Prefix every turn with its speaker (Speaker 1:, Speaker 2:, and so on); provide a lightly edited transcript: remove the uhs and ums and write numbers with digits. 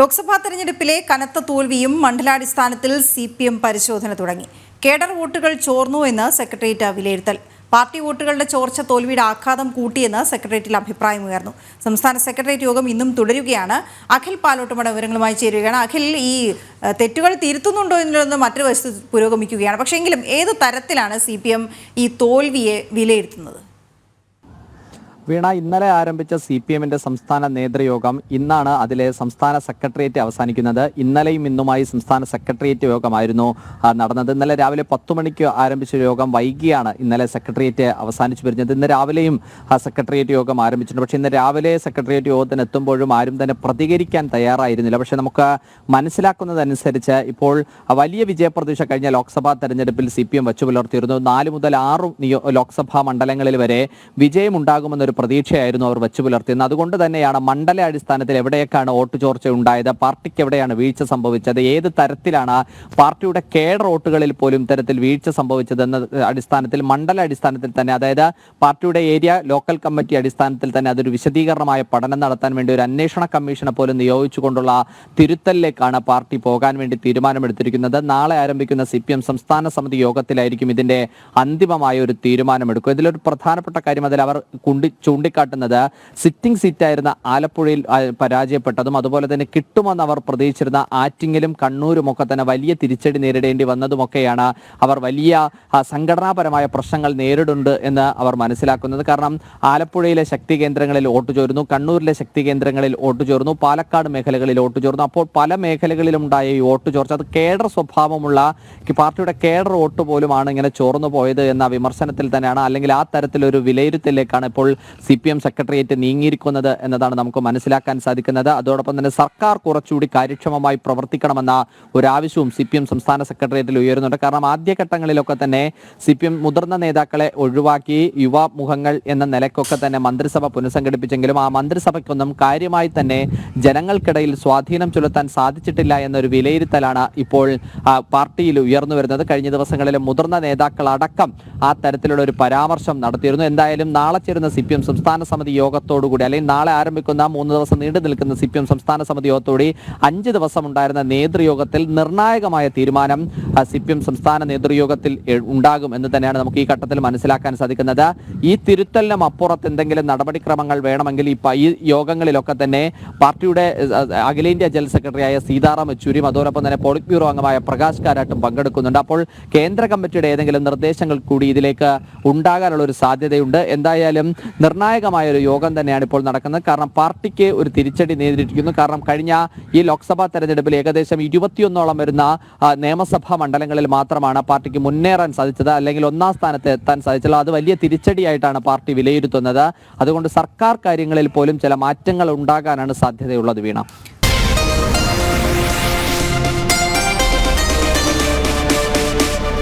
Speaker 1: ലോക്സഭാ തെരഞ്ഞെടുപ്പിലെ കനത്ത തോൽവിയും മണ്ഡലാടിസ്ഥാനത്തിൽ CPM പരിശോധന തുടങ്ങി. കേഡർ വോട്ടുകൾ ചോർന്നു എന്ന് സെക്രട്ടേറിയറ്റ് വിലയിരുത്തൽ. പാർട്ടി വോട്ടുകളുടെ ചോർച്ച തോൽവിയുടെ ആഘാതം കൂട്ടിയെന്ന് സെക്രട്ടേറിയറ്റിൽ അഭിപ്രായമുയർന്നു. സംസ്ഥാന സെക്രട്ടേറിയറ്റ് യോഗം ഇന്നും തുടരുകയാണ്. അഖിൽ പാലോട്ടുമട വിവരങ്ങളുമായി ചേരുകയാണ്. അഖിൽ, ഈ തെറ്റുകൾ തിരുത്തുന്നുണ്ടോ എന്നുള്ളത് മറ്റൊരു വശത്ത് പുരോഗമിക്കുകയാണ്. പക്ഷേ എങ്കിലും ഏത് തരത്തിലാണ് CPM ഈ തോൽവിയെ വിലയിരുത്തുന്നത്?
Speaker 2: വീണ, ഇന്നലെ ആരംഭിച്ച CPM-ന്റെ സംസ്ഥാന നേതൃയോഗം ഇന്നാണ് അതിലെ സംസ്ഥാന സെക്രട്ടേറിയറ്റ് അവസാനിക്കുന്നത്. ഇന്നലെയും ഇന്നുമായി സംസ്ഥാന സെക്രട്ടേറിയറ്റ് യോഗമായിരുന്നു നടന്നത്. ഇന്നലെ രാവിലെ 10 മണിക്ക് ആരംഭിച്ച യോഗം വൈകിയാണ് ഇന്നലെ സെക്രട്ടേറിയറ്റ് അവസാനിച്ചു വരുന്നത്. ഇന്ന് രാവിലെയും സെക്രട്ടേറിയറ്റ് യോഗം ആരംഭിച്ചിട്ടുണ്ട്. പക്ഷേ ഇന്ന് രാവിലെ സെക്രട്ടേറിയറ്റ് യോഗത്തിന് എത്തുമ്പോഴും ആരും തന്നെ പ്രതികരിക്കാൻ തയ്യാറായിരുന്നില്ല. പക്ഷേ നമുക്ക് മനസ്സിലാക്കുന്നതനുസരിച്ച് ഇപ്പോൾ വലിയ വിജയപ്രതീക്ഷ കഴിഞ്ഞ ലോക്സഭാ തെരഞ്ഞെടുപ്പിൽ CPM വച്ചു പുലർത്തിയിരുന്നു. 4 മുതൽ 6 ലോക്സഭാ മണ്ഡലങ്ങളിൽ വരെ വിജയമുണ്ടാകുമെന്നൊരു പ്രതീക്ഷയായിരുന്നു അവർ വച്ചു പുലർത്തിയത്. അതുകൊണ്ട് തന്നെയാണ് മണ്ഡല അടിസ്ഥാനത്തിൽ എവിടെയൊക്കെയാണ് വോട്ട് ചോർച്ച ഉണ്ടായത്, പാർട്ടിക്ക് എവിടെയാണ് വീഴ്ച സംഭവിച്ചത്, ഏത് തരത്തിലാണ് പാർട്ടിയുടെ കേഡർ വോട്ടുകളിൽ പോലും തരത്തിൽ വീഴ്ച സംഭവിച്ചതെന്ന അടിസ്ഥാനത്തിൽ മണ്ഡല അടിസ്ഥാനത്തിൽ തന്നെ, അതായത് പാർട്ടിയുടെ ഏരിയ ലോക്കൽ കമ്മിറ്റി അടിസ്ഥാനത്തിൽ തന്നെ അതൊരു വിശദീകരണമായ പഠനം നടത്താൻ വേണ്ടി ഒരു അന്വേഷണ കമ്മീഷനെ പോലും നിയോഗിച്ചുകൊണ്ടുള്ള തിരുത്തലിലേക്കാണ് പാർട്ടി പോകാൻ വേണ്ടി തീരുമാനമെടുത്തിരിക്കുന്നത്. നാളെ ആരംഭിക്കുന്ന CPM സംസ്ഥാന സമിതി യോഗത്തിലായിരിക്കും ഇതിന്റെ അന്തിമമായ ഒരു തീരുമാനമെടുക്കുക. ഇതിലൊരു പ്രധാനപ്പെട്ട കാര്യം അതിൽ അവർ ചൂണ്ടിക്കാട്ടുന്നത് സിറ്റിംഗ് സീറ്റായിരുന്ന ആലപ്പുഴയിൽ പരാജയപ്പെട്ടതും അതുപോലെ തന്നെ കിട്ടുമെന്ന് അവർ പ്രതീക്ഷിച്ചിരുന്ന ആറ്റിങ്ങലും കണ്ണൂരും ഒക്കെ തന്നെ വലിയ തിരിച്ചടി നേരിടേണ്ടി വന്നതുമൊക്കെയാണ് അവർ വലിയ സംഘടനാപരമായ പ്രശ്നങ്ങൾ നേരിടുന്നുണ്ട് എന്ന് അവർ മനസ്സിലാക്കുന്നത്. കാരണം ആലപ്പുഴയിലെ ശക്തി കേന്ദ്രങ്ങളിൽ വോട്ട് ചോരുന്നു, കണ്ണൂരിലെ ശക്തി കേന്ദ്രങ്ങളിൽ വോട്ട് ചോർന്നു, പാലക്കാട് മേഖലകളിൽ വോട്ട് ചോർന്നു. അപ്പോൾ പല മേഖലകളിലും ഉണ്ടായ ഈ വോട്ട് ചോർച്ച അത് കേഡർ സ്വഭാവമുള്ള പാർട്ടിയുടെ കേഡർ വോട്ട് പോലുമാണ് ഇങ്ങനെ ചോർന്നു പോയത് എന്ന വിമർശനത്തിൽ തന്നെയാണ്, അല്ലെങ്കിൽ ആ തരത്തിലൊരു വിലയിരുത്തലിലേക്കാണ് ഇപ്പോൾ CPM സെക്രട്ടേറിയറ്റ് നീങ്ങിയിരിക്കുന്നത് എന്നതാണ് നമുക്ക് മനസ്സിലാക്കാൻ സാധിക്കുന്നത്. അതോടൊപ്പം തന്നെ സർക്കാർ കുറച്ചുകൂടി കാര്യക്ഷമമായി പ്രവർത്തിക്കണമെന്ന ഒരാവശ്യവും CPM സംസ്ഥാന സെക്രട്ടേറിയറ്റിൽ ഉയരുന്നുണ്ട്. കാരണം ആദ്യഘട്ടങ്ങളിലൊക്കെ തന്നെ CPM മുതിർന്ന നേതാക്കളെ ഒഴിവാക്കി യുവ മുഖങ്ങൾ എന്ന നിലയ്ക്കൊക്കെ തന്നെ മന്ത്രിസഭ പുനഃസംഘടിപ്പിച്ചെങ്കിലും ആ മന്ത്രിസഭയ്ക്കൊന്നും കാര്യമായി തന്നെ ജനങ്ങൾക്കിടയിൽ സ്വാധീനം ചെലുത്താൻ സാധിച്ചിട്ടില്ല എന്നൊരു വിലയിരുത്തലാണ് ഇപ്പോൾ പാർട്ടിയിൽ ഉയർന്നു വരുന്നത്. കഴിഞ്ഞ ദിവസങ്ങളിലെ മുതിർന്ന നേതാക്കളടക്കം ആ തരത്തിലുള്ള ഒരു പരാമർശം നടത്തിയിരുന്നു. എന്തായാലും നാളെ ചേരുന്ന CPM സംസ്ഥാന സമിതി യോഗത്തോടുകൂടി, അല്ലെങ്കിൽ നാളെ ആരംഭിക്കുന്ന 3 ദിവസം നീണ്ടു നിൽക്കുന്ന CPM സംസ്ഥാന സമിതി യോഗത്തോടെ 5 ദിവസം ഉണ്ടായിരുന്ന നേതൃയോഗത്തിൽ നിർണായകമായ തീരുമാനം CPM സംസ്ഥാന നേതൃയോഗത്തിൽ ഉണ്ടാകും എന്ന് തന്നെയാണ് നമുക്ക് ഈ ഘട്ടത്തിൽ മനസ്സിലാക്കാൻ സാധിക്കുന്നത്. ഈ തിരുത്തലിനും അപ്പുറത്ത് എന്തെങ്കിലും നടപടിക്രമങ്ങൾ വേണമെങ്കിൽ ഈ യോഗങ്ങളിലൊക്കെ തന്നെ പാർട്ടിയുടെ അഖിലേന്ത്യാ ജനറൽ സെക്രട്ടറിയായ സീതാറാം യെച്ചൂരിയും അതോടൊപ്പം തന്നെ പോളിറ്റ് ബ്യൂറോ അംഗമായ പ്രകാശ് കാരാട്ടും പങ്കെടുക്കുന്നുണ്ട്. അപ്പോൾ കേന്ദ്ര കമ്മിറ്റിയുടെ ഏതെങ്കിലും നിർദ്ദേശങ്ങൾ കൂടി ഇതിലേക്ക് ഉണ്ടാകാനുള്ള ഒരു സാധ്യതയുണ്ട്. എന്തായാലും നിർണായകമായ ഒരു യോഗം തന്നെയാണ് ഇപ്പോൾ നടക്കുന്നത്. കാരണം പാർട്ടിക്ക് ഒരു തിരിച്ചടി നേരിട്ടിരിക്കുന്നു. കാരണം കഴിഞ്ഞ ഈ ലോക്സഭാ തെരഞ്ഞെടുപ്പിൽ ഏകദേശം 21ഓളം വരുന്ന നിയമസഭാ മണ്ഡലങ്ങളിൽ മാത്രമാണ് പാർട്ടിക്ക് മുന്നേറാൻ സാധിച്ചത്, അല്ലെങ്കിൽ 1ാം സ്ഥാനത്ത് എത്താൻ സാധിച്ചുള്ളൂ. അത് വലിയ തിരിച്ചടിയായിട്ടാണ് പാർട്ടി വിലയിരുത്തുന്നത്. അതുകൊണ്ട് സർക്കാർ കാര്യങ്ങളിൽ പോലും ചില മാറ്റങ്ങൾ ഉണ്ടാകാനാണ് സാധ്യതയുള്ളത്. വീണ.